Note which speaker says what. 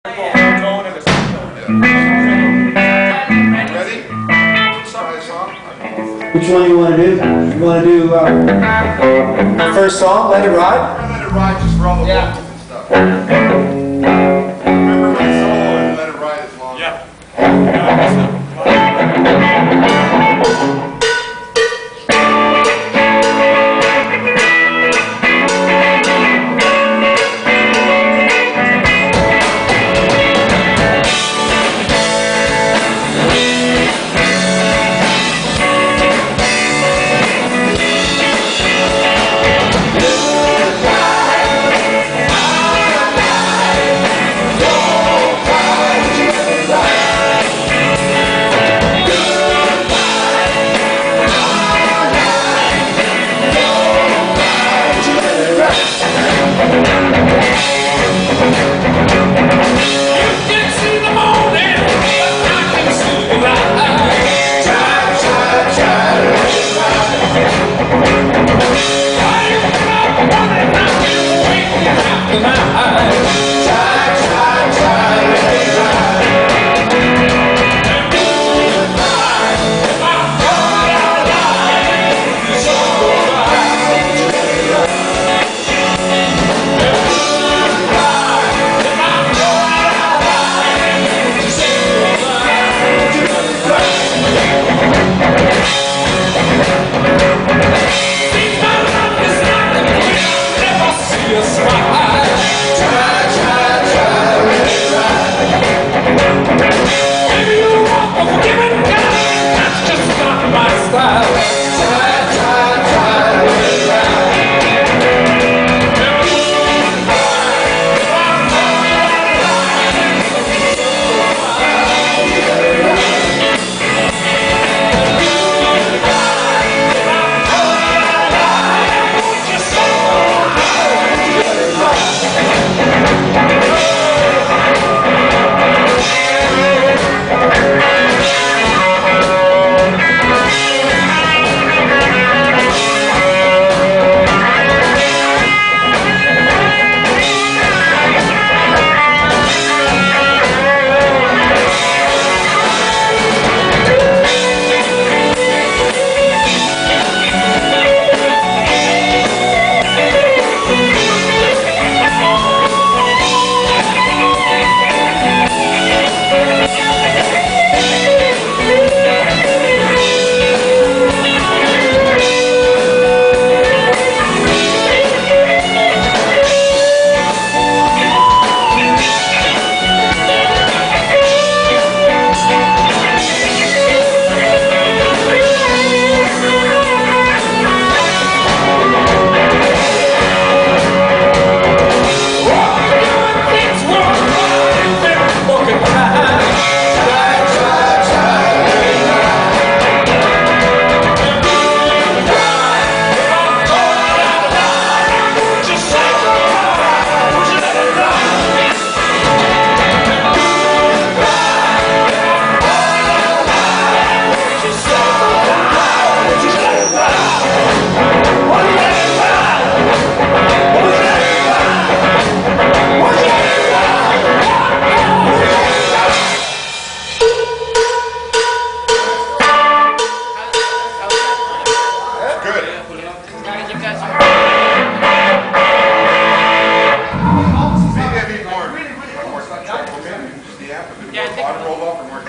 Speaker 1: Ready?
Speaker 2: Which one you want to do? You want to do the first song, Let It Ride?
Speaker 1: Let It Ride, just for all the vocals and stuff. Remember my solo and Let It Ride is long.
Speaker 3: Yeah.
Speaker 1: Yeah, I think rolled off and more